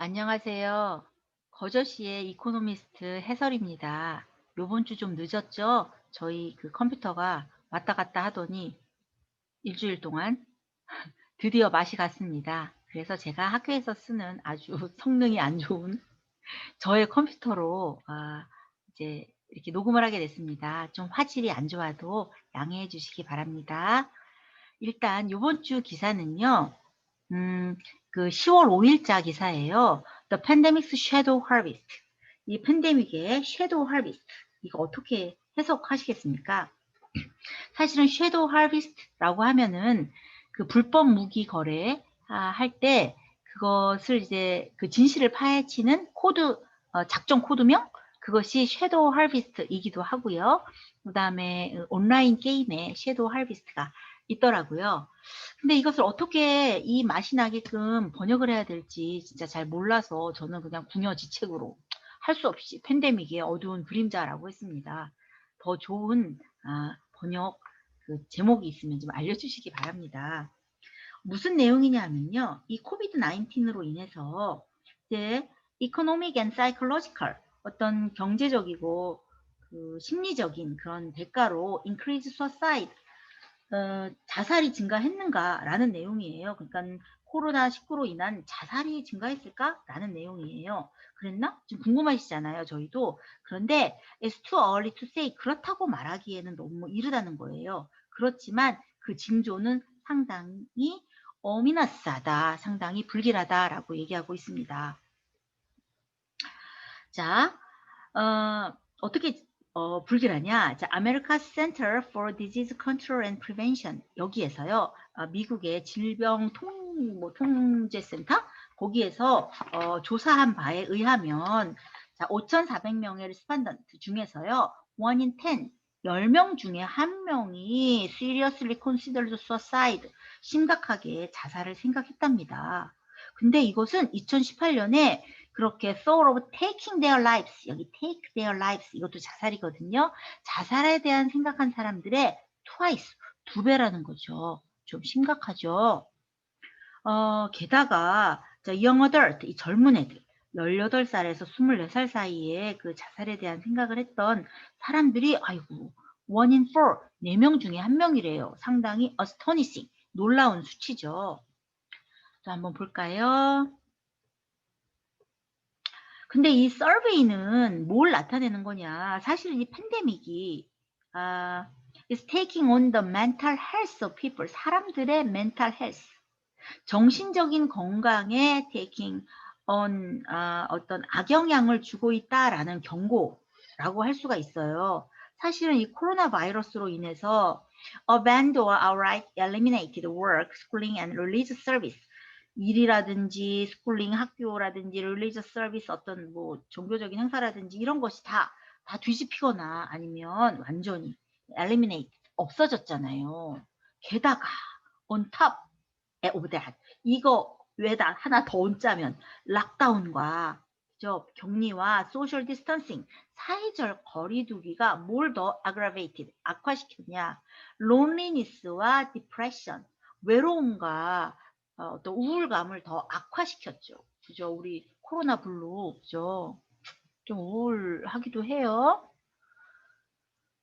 안녕하세요. 거저씨의 이코노미스트 해설입니다. 요번 주 좀 늦었죠? 저희 그 컴퓨터가 왔다 갔다 하더니 일주일 동안 드디어 맛이 갔습니다. 그래서 제가 학교에서 쓰는 아주 성능이 안 좋은 저의 컴퓨터로 이제 이렇게 녹음을 하게 됐습니다. 좀 화질이 안 좋아도 양해해 주시기 바랍니다. 일단 요번 주 기사는요. 음, 그 10월 5일자 기사예요. The Pandemic's Shadow Harvest. 이 팬데믹의 Shadow Harvest. 이거 어떻게 해석하시겠습니까? 사실은 Shadow Harvest라고 하면은 그 불법 무기 거래 할 때 그것을 이제 그 진실을 파헤치는 코드, 작전 코드명? 그것이 Shadow Harvest이기도 하고요. 그 다음에 온라인 게임에 Shadow Harvest가 있더라고요. 근데 이것을 어떻게 이 맛이 나게끔 번역을 해야 될지 진짜 잘 몰라서 저는 그냥 궁여지책으로 할 수 없이 팬데믹의 어두운 그림자라고 했습니다. 더 좋은 번역 그 제목이 있으면 좀 알려주시기 바랍니다. 무슨 내용이냐면요. 이 코비드 19으로 인해서 이제 economic and psychological 어떤 경제적이고 그 심리적인 그런 대가로 increase suicide 자살이 증가했는가라는 내용이에요. 그러니까 코로나19로 인한 자살이 증가했을까라는 내용이에요. 그랬나? 지금 궁금하시잖아요, 저희도. 그런데 it's too early to say 그렇다고 말하기에는 너무 이르다는 거예요. 그렇지만 그 징조는 상당히 어미너스하다, 상당히 불길하다라고 얘기하고 있습니다. 자, 어떻게 불길하냐? 자, America Center for Disease Control and Prevention 여기에서요. 미국의 통제센터 거기에서 조사한 바에 의하면 자, 5,400명의 리스판던트 중에서요. 1 in 10, 10명 중에 1명이 seriously considered suicide, 심각하게 자살을 생각했답니다. 근데 이것은 2018년에 그렇게 thought of taking their lives, 여기 take their lives 이것도 자살이거든요. 자살에 대한 생각한 사람들의 twice, 2배라는 거죠. 좀 심각하죠. 게다가 young adult, 이 젊은 애들 18살에서 24살 사이에 그 자살에 대한 생각을 했던 사람들이 아이고 1 in 4, 4명 중에 1명이래요. 상당히 astonishing, 놀라운 수치죠. 자, 한번 볼까요? 근데 이 서베이는 뭘 나타내는 거냐? 사실 이 팬데믹이 is taking on the mental health of people. 사람들의 mental health. 정신적인 건강에 taking on 어떤 악영향을 주고 있다라는 경고라고 할 수가 있어요. 사실은 이 코로나 바이러스로 인해서 abandoned or outright eliminated work, schooling and religious service. 일이라든지 스쿨링 학교라든지 릴리지어스 서비스 어떤 뭐 종교적인 행사라든지 이런 것이 다 뒤집히거나 아니면 완전히 eliminate 없어졌잖아요. 게다가 on top of that 이거 외다 하나 더 얹자면 락다운과 그죠? 격리와 소셜 디스턴싱 사회적 거리두기가 뭘 더 aggravated 악화시켰냐? loneliness와 depression 외로움과 또 우울감을 더 악화시켰죠. 그죠? 우리 코로나 블루, 그죠? 좀 우울하기도 해요.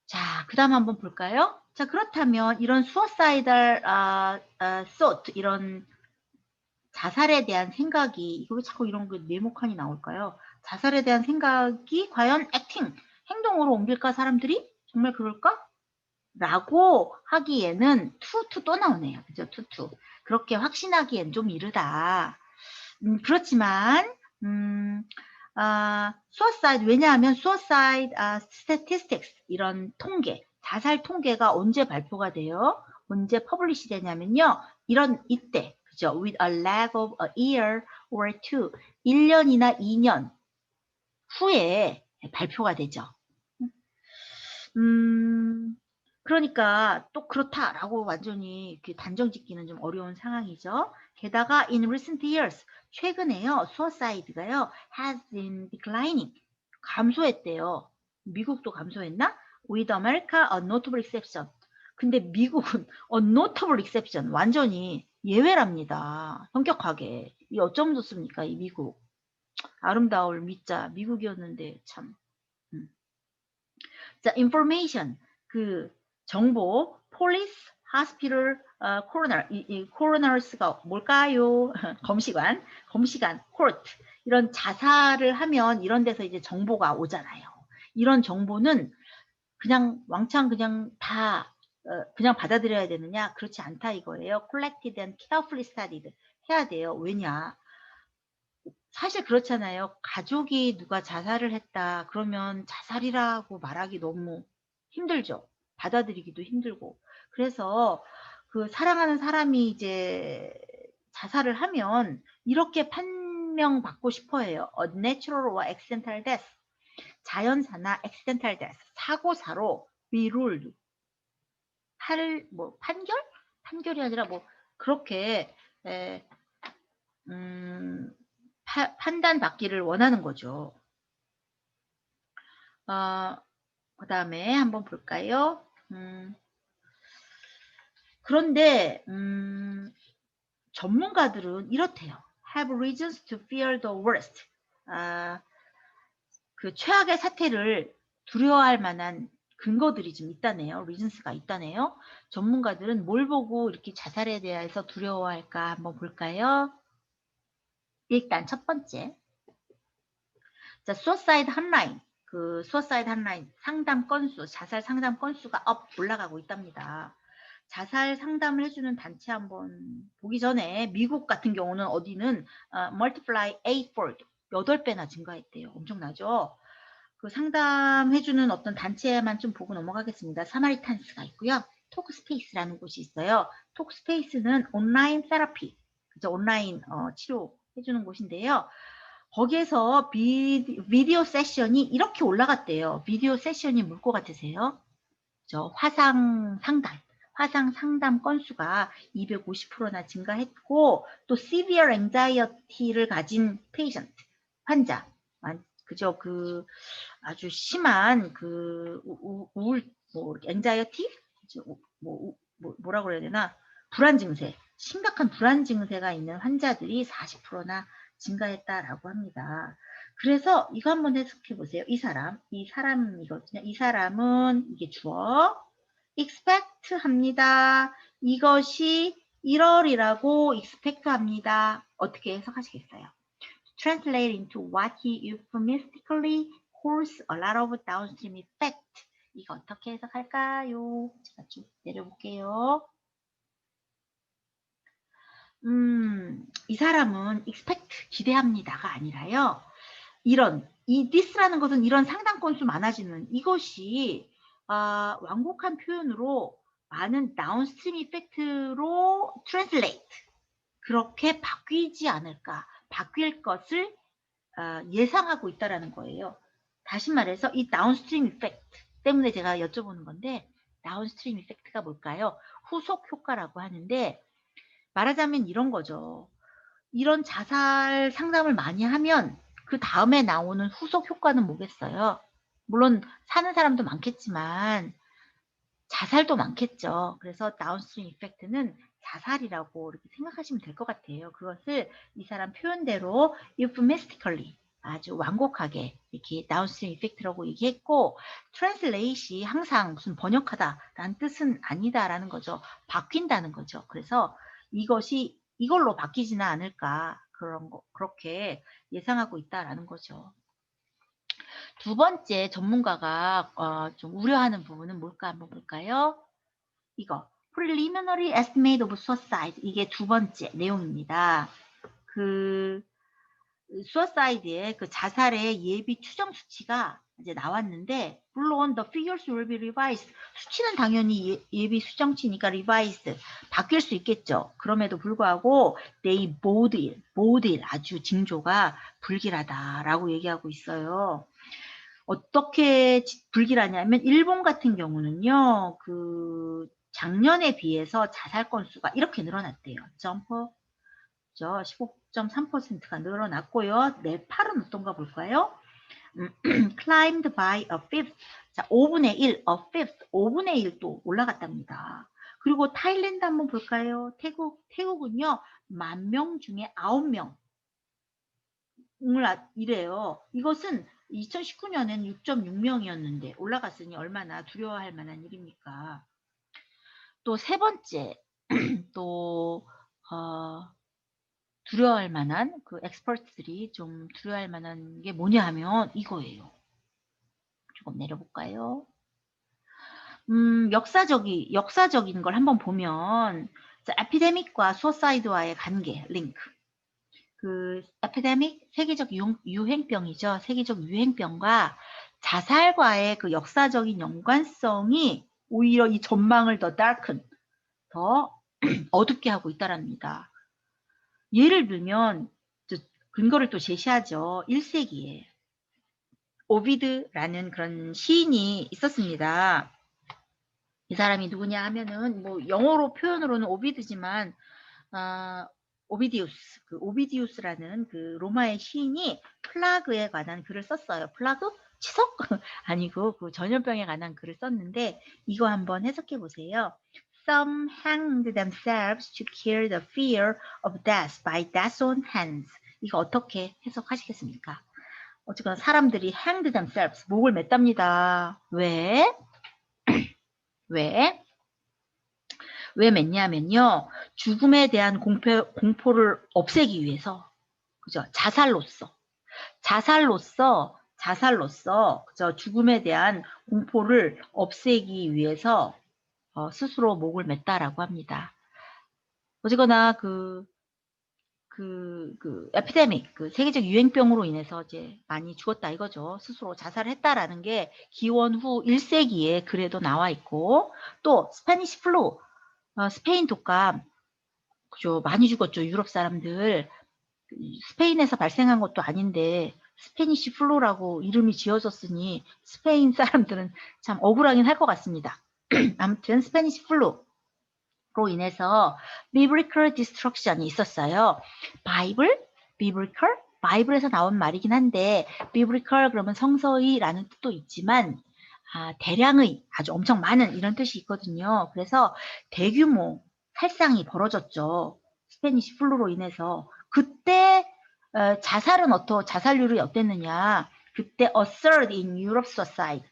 자, 그 다음 한번 볼까요? 자, 그렇다면 이런 suicidal thought, 이런 자살에 대한 생각이, 이거 왜 자꾸 이런 그 네모칸이 나올까요? 자살에 대한 생각이 과연 acting, 행동으로 옮길까, 사람들이? 정말 그럴까? 라고 하기에는 투 또 나오네요. 그죠? 투. 그렇게 확신하기엔 좀 이르다. 그렇지만 suicide 왜냐하면 suicide statistics 이런 통계, 자살 통계가 언제 발표가 돼요? 언제 퍼블리시 되냐면요. 이때 그죠? With a lag of a year or two, 1년이나 2년 후에 발표가 되죠. 그러니까 또 그렇다라고 완전히 이렇게 단정 짓기는 좀 어려운 상황이죠. 게다가 in recent years 최근에요 suicide가요 has been declining 감소했대요. 미국도 감소했나? With America a notable exception. 근데 미국은 a notable exception 완전히 예외랍니다. 현격하게. 이 어쩜 좋습니까 이 미국. 아름다울 미자 미국이었는데 참. 음. 자, information 그 정보, police, hospital, coroner 이 coroners가 뭘까요? 검시관, court 이런 자살을 하면 이런 데서 이제 정보가 오잖아요. 이런 정보는 그냥 왕창 그냥 다 그냥 받아들여야 되느냐? 그렇지 않다 이거예요. collected and carefully studied 해야 돼요. 왜냐? 사실 그렇잖아요. 가족이 누가 자살을 했다 그러면 자살이라고 말하기 너무 힘들죠. 받아들이기도 힘들고. 그래서 그 사랑하는 사람이 이제 자살을 하면 이렇게 판명받고 싶어 해요. A natural or accidental death. 자연사나 accidental death. 사고사로 be ruled. 판결? 판결이 아니라 뭐 그렇게 에, 판단받기를 원하는 거죠. 그 다음에 한번 볼까요? 그런데 전문가들은 이렇대요. Have reasons to fear the worst. 그 최악의 사태를 두려워할 만한 근거들이 좀 있다네요. reasons가 있다네요. 전문가들은 뭘 보고 이렇게 자살에 대해서 두려워할까 한번 볼까요? 일단 첫 번째. 자, suicide hotline. 그 suicide hotline 상담 건수, 자살 상담 건수가 올라가고 있답니다. 자살 상담을 해주는 단체 한번 보기 전에 미국 같은 경우는 어디는 multiply 8fold 8배나 증가했대요. 엄청나죠? 그 상담해주는 어떤 단체만 좀 보고 넘어가겠습니다. 사마리탄스가 있고요. 톡스페이스라는 곳이 있어요. 톡스페이스는 온라인 테라피, 그죠? 온라인 치료 해주는 곳인데요. 거기에서 비디오 세션이 이렇게 올라갔대요. 비디오 세션이 뭘 것 같으세요? 화상 상담 건수가 250%나 증가했고 또 severe anxiety를 가진 patient 환자 그죠? 그 아주 심한 그 우울 anxiety 뭐라고 그래야 되나? 불안 증세 심각한 불안 증세가 있는 환자들이 40%나 증가했다라고 합니다. 그래서 이거 한번 해석해 보세요. 이 사람이거든요. 이 사람은 이게 주어 expect 합니다. 이것이 1월이라고 expect 합니다. 어떻게 해석하시겠어요? Translate into what he euphemistically calls a lot of downstream effect. 이거 어떻게 해석할까요? 제가 쭉 내려볼게요. 이 사람은 expect 기대합니다가 아니라요. this라는 것은 이런 상당 건수 많아지는 이것이 완곡한 표현으로 많은 다운스트림 이펙트로 translate 그렇게 바뀌지 않을까 바뀔 것을 예상하고 있다라는 거예요. 다시 말해서 이 다운스트림 이펙트 때문에 제가 여쭤보는 건데 다운스트림 이펙트가 뭘까요? 후속 효과라고 하는데 말하자면 이런 거죠. 이런 자살 상담을 많이 하면 그 다음에 나오는 후속 효과는 뭐겠어요? 물론 사는 사람도 많겠지만 자살도 많겠죠. 그래서 다운스트림 이펙트는 자살이라고 이렇게 생각하시면 될 것 같아요. 그것을 이 사람 표현대로 euphemistically 아주 완곡하게 이렇게 다운스트림 이펙트라고 얘기했고 트랜슬레이시 항상 무슨 번역하다라는 뜻은 아니다라는 거죠. 바뀐다는 거죠. 그래서 이것이 이걸로 바뀌지는 않을까 그렇게 예상하고 있다라는 거죠. 두 번째 전문가가 좀 우려하는 부분은 뭘까 한번 볼까요? 이거 preliminary estimate of suicide 이게 두 번째 내용입니다. 그 suicide의 그 자살의 예비 추정 수치가 이제 나왔는데 물론 the figures will be revised 수치는 당연히 예비 수정치니까 revised 바뀔 수 있겠죠. 그럼에도 불구하고 they bode 아주 징조가 불길하다라고 얘기하고 있어요. 어떻게 불길하냐면 일본 같은 경우는요. 그 작년에 비해서 자살 건수가 이렇게 늘어났대요. 점프 15.3%가 늘어났고요. 네팔은 어떤가 볼까요? climbed by a fifth. 자, 5분의 1, a fifth, 5분의 1도 올라갔답니다. 그리고 타일랜드 한번 볼까요? 태국은요, 10,000명 중에 9명. 이래요. 이것은 2019년에는 6.6명이었는데 올라갔으니 얼마나 두려워할 만한 일입니까? 또 세 번째, 또, 두려워할 만한, 그 엑스퍼트들이 좀 두려워할 만한 게 뭐냐 하면 이거예요. 조금 내려볼까요? 역사적인 걸 한번 보면, 에피데믹과 수어사이드와의 관계, 링크. 그 에피데믹, 세계적 유행병이죠. 세계적 유행병과 자살과의 그 역사적인 연관성이 오히려 이 전망을 더 darken, 더 어둡게 하고 있다랍니다. 예를 들면 근거를 또 제시하죠. 1세기에 오비드라는 그런 시인이 있었습니다. 이 사람이 누구냐 하면은 뭐 영어로 표현으로는 오비드지만 오비디우스, 그 오비디우스라는 그 로마의 시인이 플라그에 관한 글을 썼어요. 플라그? 치석? 아니고 그 전염병에 관한 글을 썼는데 이거 한번 해석해 보세요. Some hanged themselves to kill the fear of death by death's own hands. 이거 어떻게 해석하시겠습니까? 어쨌거나 사람들이 hanged themselves, 목을 맸답니다. 왜? 왜? 왜 맺냐면요. 죽음에 대한 공포를 없애기 위해서, 그죠? 자살로서, 그죠? 죽음에 대한 공포를 없애기 위해서 스스로 목을 맸다라고 합니다. 어쨌거나 에피데믹, 그 세계적 유행병으로 인해서 이제 많이 죽었다 이거죠. 스스로 자살을 했다라는 게 기원 후 1세기에 글에도 나와 있고, 또 스페니시 플루, 스페인 독감, 그죠. 많이 죽었죠. 유럽 사람들. 스페인에서 발생한 것도 아닌데 스페니시 플루라고 이름이 지어졌으니 스페인 사람들은 참 억울하긴 할 것 같습니다. 아무튼 스페니시 플루로 인해서 biblical destruction이 있었어요. 바이블에서 나온 말이긴 한데 biblical 그러면 성서의라는 뜻도 있지만 대량의, 아주 엄청 많은 이런 뜻이 있거든요. 그래서 대규모 살상이 벌어졌죠. 스페니시 플루로 인해서. 그때 자살률이 어땠느냐. 그때 a third in Europe society.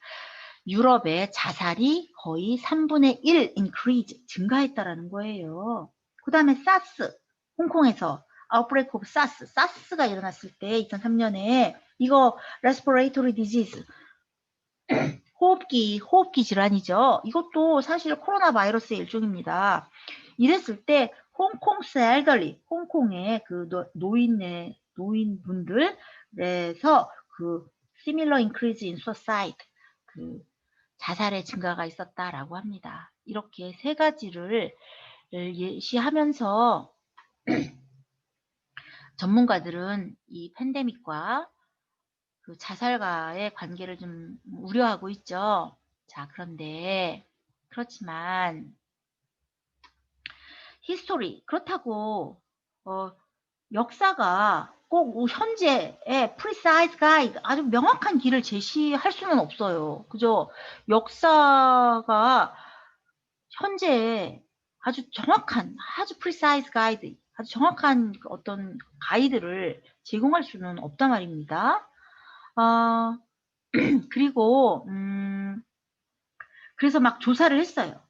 유럽의 자살이 거의 3분의 1 increase, 증가했다라는 거예요. 그 다음에 사스, 홍콩에서 outbreak of 사스가 일어났을 때 2003년에 이거 respiratory disease, 호흡기 질환이죠. 이것도 사실 코로나 바이러스의 일종입니다. 이랬을 때 홍콩스 엘더리, 홍콩의 그 노인분들에서 그 similar increase in suicide, 그 자살의 증가가 있었다라고 합니다. 이렇게 세 가지를 예시하면서 전문가들은 이 팬데믹과 그 자살과의 관계를 좀 우려하고 있죠. 자, 그렇지만 히스토리, 그렇다고 역사가 꼭 현재의 precise guide, 아주 명확한 길을 제시할 수는 없어요. 그죠? 역사가 현재 아주 precise guide, 아주 정확한 어떤 가이드를 제공할 수는 없단 말입니다. 그리고 그래서 막 조사를 했어요.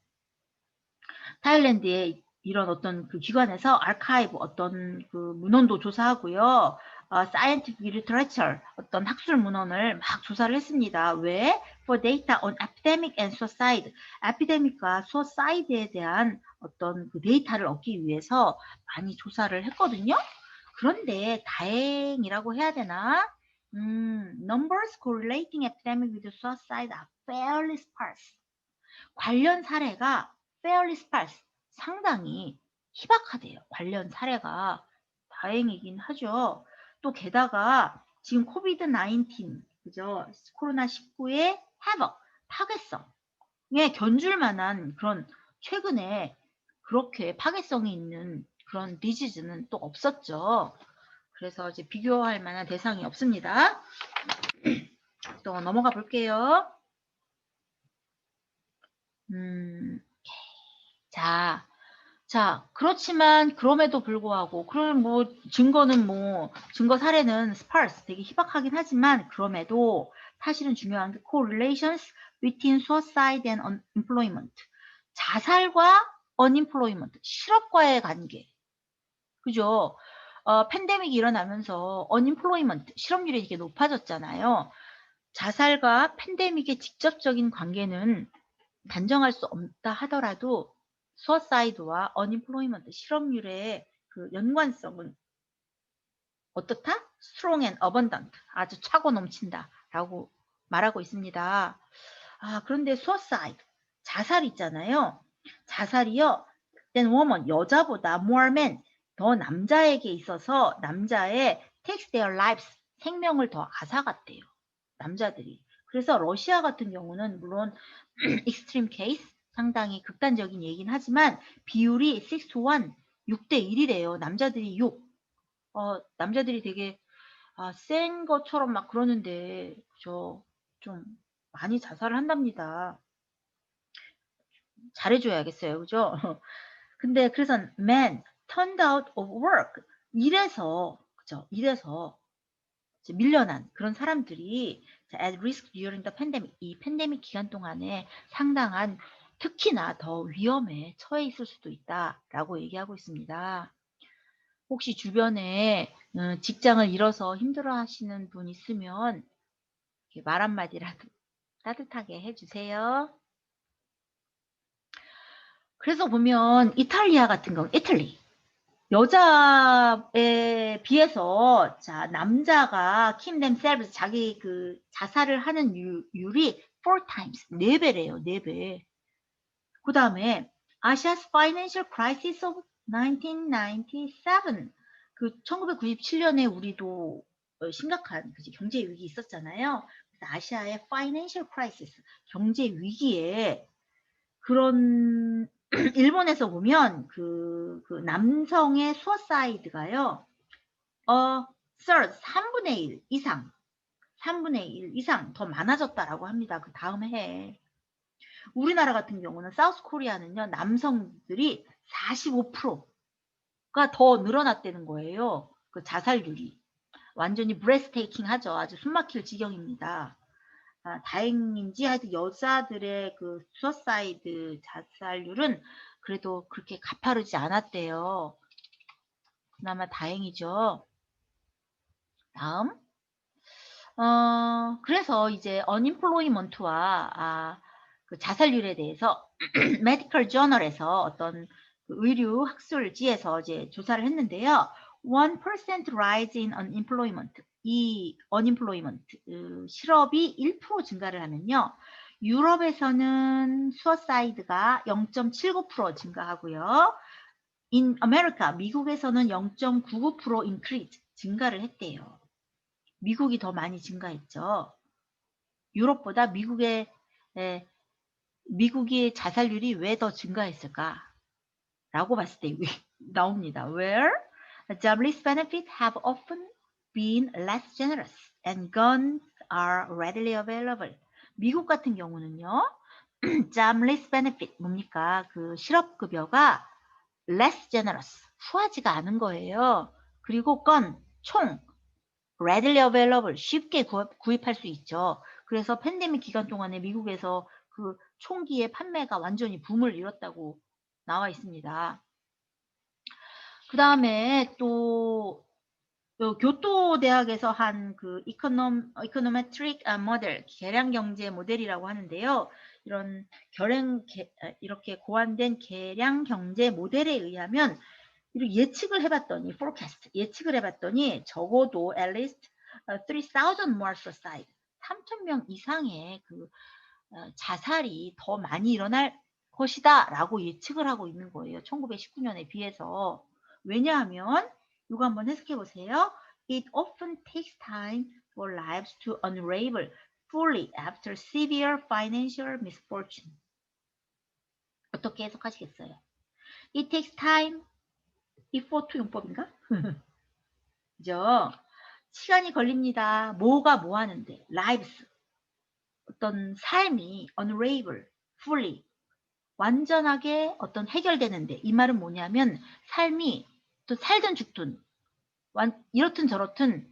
타일랜드의 이런 어떤 그 기관에서 아카이브, 어떤 그 문헌도 조사하고요. scientific literature, 어떤 학술 문헌을 막 조사를 했습니다. 왜? For data on epidemic and suicide. epidemic과 suicide에 대한 어떤 그 데이터를 얻기 위해서 많이 조사를 했거든요. 그런데 다행이라고 해야 되나? Numbers correlating epidemic with suicide are fairly sparse. 관련 사례가 fairly sparse, 상당히 희박하대요. 관련 사례가. 다행이긴 하죠. 또 게다가 지금 코비드-19, 그죠? 코로나19의 havoc, 파괴성에 견줄 만한 그런 최근에 그렇게 파괴성이 있는 그런 디지즈는 또 없었죠. 그래서 이제 비교할 만한 대상이 없습니다. 또 넘어가 볼게요. 자, 자, 그렇지만 그럼에도 불구하고 그런 뭐 증거는 뭐 증거 사례는 sparse 되게 희박하긴 하지만 그럼에도 사실은 중요한 게 correlations between suicide and unemployment. 자살과 unemployment, 실업과의 관계. 그죠? 팬데믹이 일어나면서 unemployment, 실업률이 이렇게 높아졌잖아요. 자살과 팬데믹의 직접적인 관계는 단정할 수 없다 하더라도 suicide와 unemployment, 실업률의 그 연관성은 어떻다? strong and abundant, 아주 차고 넘친다라고 말하고 있습니다. 그런데 suicide, 자살 있잖아요. 자살이요. then woman, 여자보다 more men, 더 남자에게 있어서 남자의 takes their lives, 생명을 더 앗아갔대요. 남자들이. 그래서 러시아 같은 경우는 물론 extreme case, 상당히 극단적인 얘기긴 하지만 비율이 6 to 1, 6대 1이래요. 남자들이 6. 남자들이 되게 센 것처럼 막 그러는데 그죠? 좀 많이 자살을 한답니다. 잘해줘야겠어요. 그죠? 근데 그래서 men turned out of work. 일에서, 그죠? 일에서 이제 밀려난 그런 사람들이 at risk during the pandemic. 이 팬데믹 기간 동안에 상당한 특히나 더 위험에 처해 있을 수도 있다라고 얘기하고 있습니다. 혹시 주변에 직장을 잃어서 힘들어하시는 분 있으면 말 한마디라도 따뜻하게 해주세요. 그래서 보면 이탈리아 같은 경우, 이탈리 여자에 비해서 자 남자가 kill themselves, 자기 그 자살을 하는 율이 4 times, 4배래요. 4배. 그 다음에 Asia's Financial Crisis of 1997, 그 1997년에 우리도 심각한 그치, 경제 위기 있었잖아요. 그래서 아시아의 Financial Crisis, 경제 위기에 그런 일본에서 보면 그 남성의 수어사이드가요. third, 3분의 1 이상, 3분의 1 이상 더 많아졌다라고 합니다. 그 다음 해에. 우리나라 같은 경우는 사우스 코리아는요. 남성들이 45%가 더 늘어났다는 거예요. 그 자살률이. 완전히 브레스테이킹 하죠. 아주 숨막힐 지경입니다. 다행인지 하여튼 여자들의 그 수어사이드 자살률은 그래도 그렇게 가파르지 않았대요. 그나마 다행이죠. 다음. 그래서 이제 unemployment와 그 자살률에 대해서 메디컬 저널에서 어떤 그 의류 학술지에서 이제 조사를 했는데요. 1% rise in unemployment. 이 unemployment, 실업이 1% 증가를 하면요. 유럽에서는 suicide가 0.79% 증가하고요. in America, 미국에서는 0.99% increase, 증가를 했대요. 미국이 더 많이 증가했죠. 유럽보다 미국의 자살률이 왜 더 증가했을까? 라고 봤을 때 나옵니다. Where jobless benefits have often been less generous and guns are readily available. 미국 같은 경우는요. jobless benefit 뭡니까? 그 실업급여가 less generous, 후하지가 않은 거예요. 그리고 gun, 총, readily available, 쉽게 구입할 수 있죠. 그래서 팬데믹 기간 동안에 미국에서 그 총기의 판매가 완전히 붐을 이뤘다고 나와 있습니다. 그 다음에 또 교토대학에서 한 그 이코노메트릭 모델, 계량 경제 모델이라고 하는데요. 이런 이렇게 고안된 계량 경제 모델에 의하면 이렇게 예측을 해봤더니 forecast, 예측을 해봤더니 적어도 at least 3,000 more suicide, 3,000명 이상의 그 자살이 더 많이 일어날 것이다 라고 예측을 하고 있는 거예요. 1919년에 비해서. 왜냐하면 이거 한번 해석해 보세요. It often takes time for lives to unravel fully after severe financial misfortune. 어떻게 해석하시겠어요? It takes time, before to 용법인가? 그죠? 시간이 걸립니다. 뭐가 뭐 하는데? lives. 어떤 삶이 unravel, fully. 완전하게 어떤 해결되는데, 이 말은 뭐냐면 삶이 또 살든 죽든 이렇든 저렇든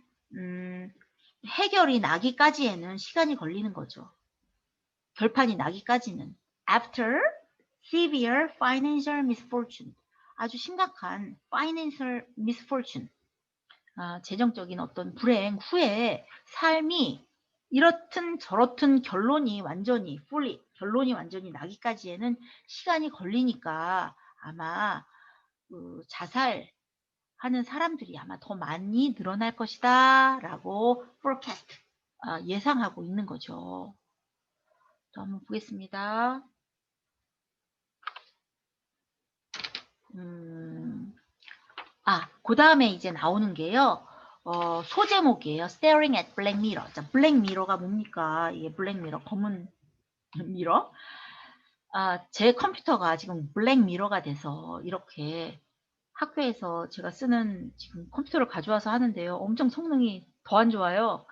해결이 나기까지에는 시간이 걸리는 거죠. 결판이 나기까지는. After severe financial misfortune. 아주 심각한 financial misfortune. 재정적인 어떤 불행 후에 삶이 이렇든 저렇든 결론이 완전히 나기까지에는 시간이 걸리니까 아마 자살하는 사람들이 아마 더 많이 늘어날 것이다 라고 forecast, 예상하고 있는 거죠. 또 한번 보겠습니다. 그 다음에 이제 나오는 게요. 소제목이에요. Staring at Black Mirror. 자, 블랙 미러가 뭡니까? 이게 블랙 미러, 검은 미러? 제 컴퓨터가 지금 블랙 미러가 돼서 이렇게 학교에서 제가 쓰는 지금 컴퓨터를 가져와서 하는데요. 엄청 성능이 더 안 좋아요.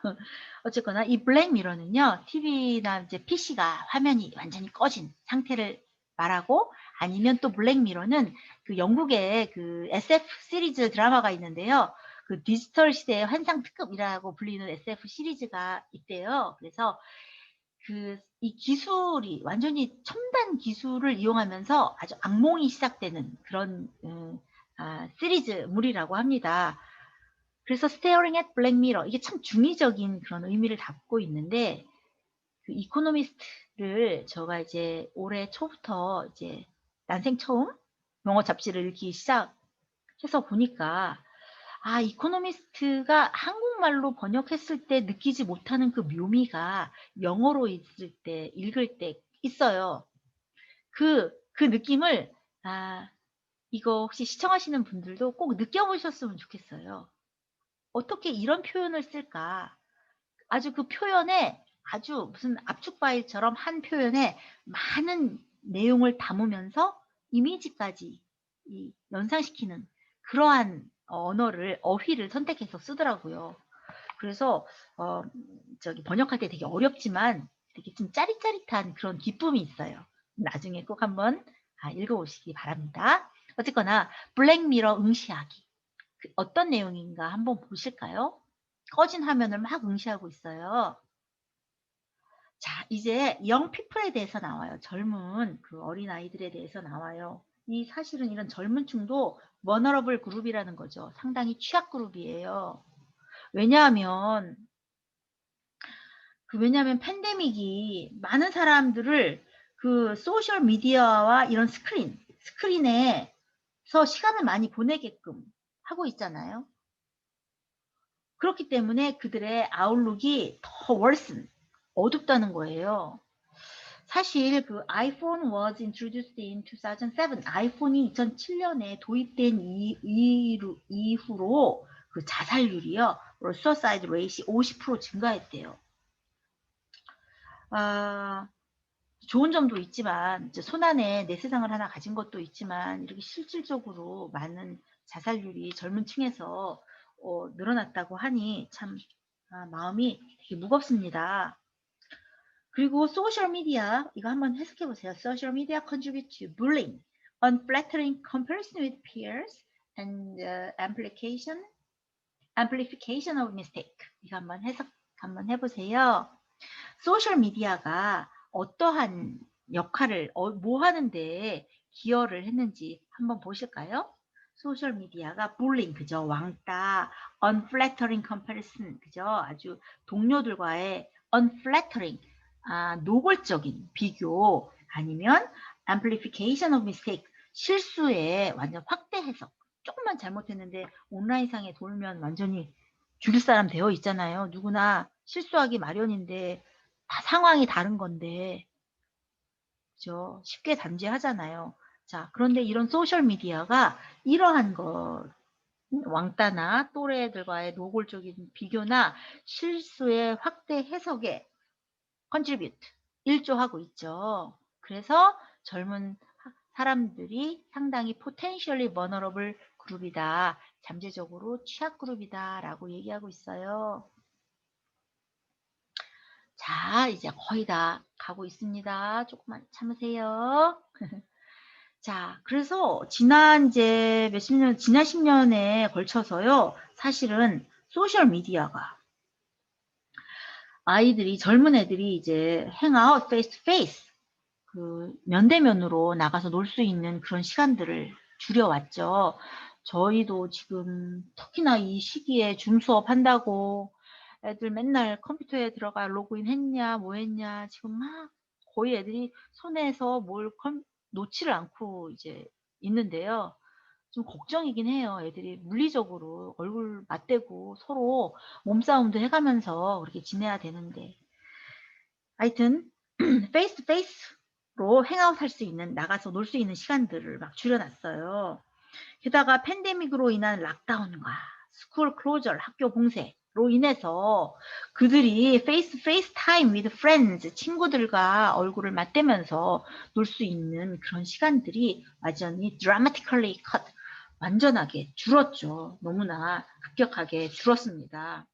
어쨌거나 이 블랙 미러는요. TV나 이제 PC가 화면이 완전히 꺼진 상태를 말하고, 아니면 또 블랙 미러는 그 영국의 그 SF 시리즈 드라마가 있는데요. 그 디지털 시대의 환상 특급이라고 불리는 SF 시리즈가 있대요. 그래서 이 기술이 완전히 첨단 기술을 이용하면서 아주 악몽이 시작되는 그런 시리즈물이라고 합니다. 그래서 Staring at Black Mirror, 이게 참 중의적인 그런 의미를 담고 있는데, 그 이코노미스트를 제가 이제 올해 초부터 이제 난생 처음 영어 잡지를 읽기 시작해서 보니까, 이코노미스트가 한국말로 번역했을 때 느끼지 못하는 그 묘미가 영어로 읽을 때 있어요. 그 느낌을, 이거 혹시 시청하시는 분들도 꼭 느껴보셨으면 좋겠어요. 어떻게 이런 표현을 쓸까? 아주 그 표현에 아주 무슨 압축 파일처럼 한 표현에 많은 내용을 담으면서 이미지까지 연상시키는 그러한 어휘를 선택해서 쓰더라고요. 그래서 번역할 때 되게 어렵지만 되게 좀 짜릿짜릿한 그런 기쁨이 있어요. 나중에 꼭 한번 읽어보시기 바랍니다. 어쨌거나 블랙미러 응시하기. 어떤 내용인가 한번 보실까요? 꺼진 화면을 막 응시하고 있어요. 자, 이제 영 피플에 대해서 나와요. 젊은 그 어린아이들에 대해서 나와요. 사실은 이런 젊은 층도 vulnerable 그룹이라는 거죠. 상당히 취약 그룹이에요. 왜냐하면 팬데믹이 많은 사람들을 그 소셜 미디어와 이런 스크린에서 시간을 많이 보내게끔 하고 있잖아요. 그렇기 때문에 그들의 아웃룩이 더 worsen, 어둡다는 거예요. 사실 그 iPhone was introduced in 2007, 아이폰이 2007년에 도입된 이후로 그 자살률이요, suicide rate이 50% 증가했대요. 좋은 점도 있지만, 손안에 내 세상을 하나 가진 것도 있지만, 이렇게 실질적으로 많은 자살률이 젊은 층에서 늘어났다고 하니 참 마음이 되게 무겁습니다. 그리고 소셜 미디어, 이거 한번 해석해 보세요. Social media contribute to bullying, unflattering comparison with peers, and amplification of mistake. 이거 한번 해석 한번 해보세요. 소셜 미디어가 어떠한 역할을 뭐 하는데 기여를 했는지 한번 보실까요? 소셜 미디어가 bullying, 그죠? 왕따, unflattering comparison, 그죠? 아주 동료들과의 unflattering, 노골적인 비교, 아니면 amplification of mistake, 실수의 완전 확대 해석. 조금만 잘못했는데 온라인상에 돌면 완전히 죽일 사람 되어 있잖아요. 누구나 실수하기 마련인데 다 상황이 다른 건데, 그죠? 쉽게 단죄하잖아요. 자, 그런데 이런 소셜 미디어가 이러한 것, 왕따나 또래들과의 노골적인 비교나 실수의 확대 해석에 contribute, 일조하고 있죠. 그래서 젊은 사람들이 상당히 potentially vulnerable 그룹이다, 잠재적으로 취약 그룹이다 라고 얘기하고 있어요. 자, 이제 거의 다 가고 있습니다. 조금만 참으세요. 자, 그래서 지난 10년에 걸쳐서요. 사실은 소셜 미디어가 아이들이, 젊은 애들이 이제 행아웃 페이스 투 페이스, 면대면으로 나가서 놀 수 있는 그런 시간들을 줄여왔죠. 저희도 지금 특히나 이 시기에 줌 수업 한다고 애들 맨날 컴퓨터에 들어가 로그인 했냐, 뭐 했냐, 지금 막 거의 애들이 손에서 뭘 놓지를 않고 이제 있는데요. 좀 걱정이긴 해요. 애들이 물리적으로 얼굴 맞대고 서로 몸싸움도 해가면서 그렇게 지내야 되는데. 하여튼 페이스 투 페이스로 행아웃 할 수 있는, 나가서 놀 수 있는 시간들을 막 줄여놨어요. 게다가 팬데믹으로 인한 락다운과 스쿨 클로저, 학교 봉쇄로 인해서 그들이 페이스 투 페이스 타임 with friends, 친구들과 얼굴을 맞대면서 놀 수 있는 그런 시간들이 완전히 dramatically cut, 완전하게 줄었죠. 너무나 급격하게 줄었습니다.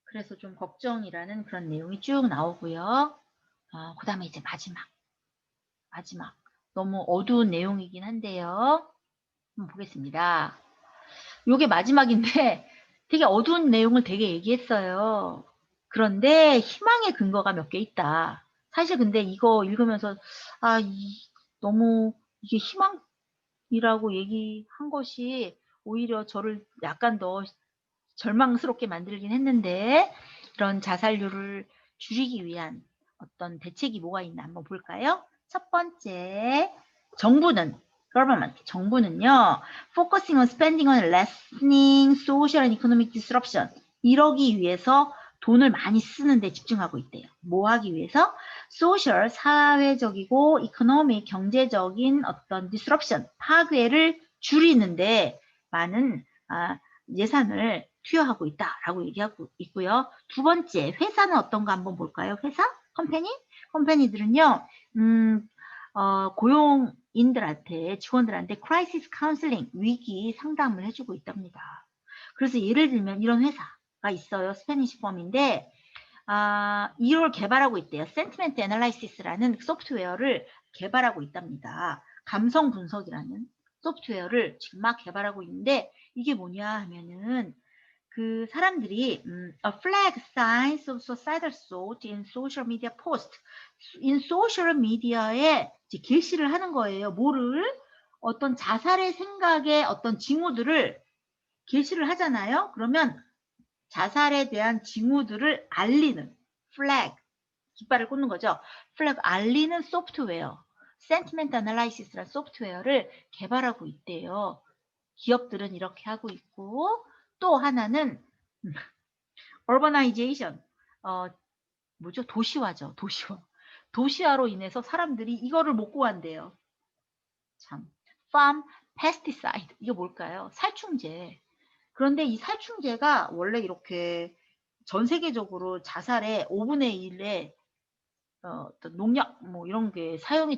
그래서 좀 걱정이라는 그런 내용이 쭉 나오고요. 그 다음에 이제 마지막. 너무 어두운 내용이긴 한데요. 한번 보겠습니다. 요게 마지막인데 되게 어두운 내용을 되게 얘기했어요. 그런데 희망의 근거가 몇 개 있다. 사실 근데 이거 읽으면서 너무 이게 희망이라고 얘기한 것이 오히려 저를 약간 더 절망스럽게 만들긴 했는데, 이런 자살률을 줄이기 위한 어떤 대책이 뭐가 있나 한번 볼까요? 첫 번째, 정부는요, focusing on spending on lessening social and economic disruption, 이러기 위해서 돈을 많이 쓰는데 집중하고 있대요. 뭐 하기 위해서? social, 사회적이고 economic, 경제적인 어떤 disruption, 파괴를 줄이는데 많은 예산을 투여하고 있다라고 얘기하고 있고요. 두 번째, 회사는 어떤가 한번 볼까요? 회사? 컴퍼니들은요, 고용인들한테, 직원들한테 크라이시스 카운슬링, 위기 상담을 해주고 있답니다. 그래서 예를 들면 이런 회사가 있어요. 스페니시 펌인데, 이걸 개발하고 있대요. 센티멘트 애널라이시스라는 소프트웨어를 개발하고 있답니다. 감성 분석이라는 소프트웨어를 지금 막 개발하고 있는데, 이게 뭐냐 하면은 그 사람들이 a flag signs of societal thought in social media post, in social media에 게시를 하는 거예요. 뭐를? 어떤 자살의 생각의 어떤 징후들을 게시를 하잖아요. 그러면 자살에 대한 징후들을 알리는 flag, 깃발을 꽂는 거죠. flag 알리는 소프트웨어, sentiment analysis라는 소프트웨어를 개발하고 있대요. 기업들은 이렇게 하고 있고, 또 하나는 urbanization, 뭐죠? 도시화죠. 도시화로 인해서 사람들이 이거를 못 구한대요. 참. farm pesticide, 이게 뭘까요? 살충제. 그런데 이 살충제가 원래 이렇게 전 세계적으로 자살의 5분의 1에 어떤 농약 뭐 이런 게 사용이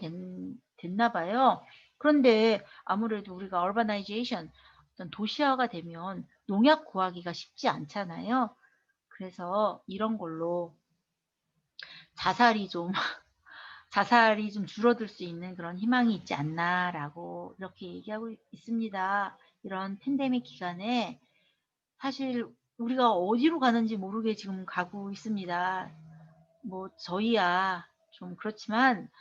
됐나 봐요. 그런데 아무래도 우리가 urbanization, 어떤 도시화가 되면 농약 구하기가 쉽지 않잖아요. 그래서 이런 걸로 자살이 좀 자살이 좀 줄어들 수 있는 그런 희망이 있지 않나라고 이렇게 얘기하고 있습니다. 이런 팬데믹 기간에 사실 우리가 어디로 가는지 모르게 지금 가고 있습니다. 뭐 저희야 좀 그렇지만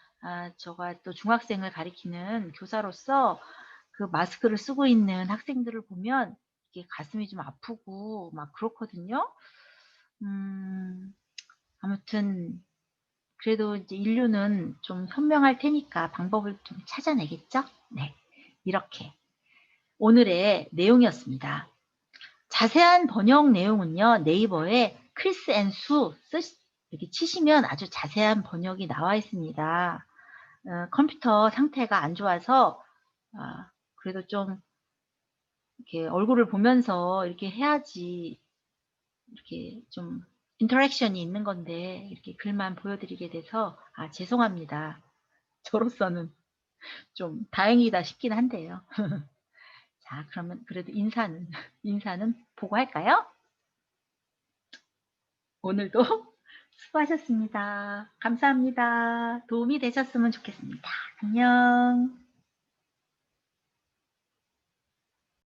제가 또 중학생을 가리키는 교사로서 그 마스크를 쓰고 있는 학생들을 보면 이게 가슴이 좀 아프고 막 그렇거든요. 아무튼 그래도 이제 인류는 좀 현명할 테니까 방법을 좀 찾아내겠죠? 네, 이렇게 오늘의 내용이었습니다. 자세한 번역 내용은요, 네이버에 크리스 앤 수 이렇게 치시면 아주 자세한 번역이 나와 있습니다. 컴퓨터 상태가 안 좋아서 그래도 좀 이렇게 얼굴을 보면서 이렇게 해야지 이렇게 좀 인터랙션이 있는 건데 이렇게 글만 보여드리게 돼서 죄송합니다. 저로서는 좀 다행이다 싶긴 한데요. 자, 그러면 그래도 인사는 보고 할까요? 오늘도 수고하셨습니다. 감사합니다. 도움이 되셨으면 좋겠습니다. 안녕.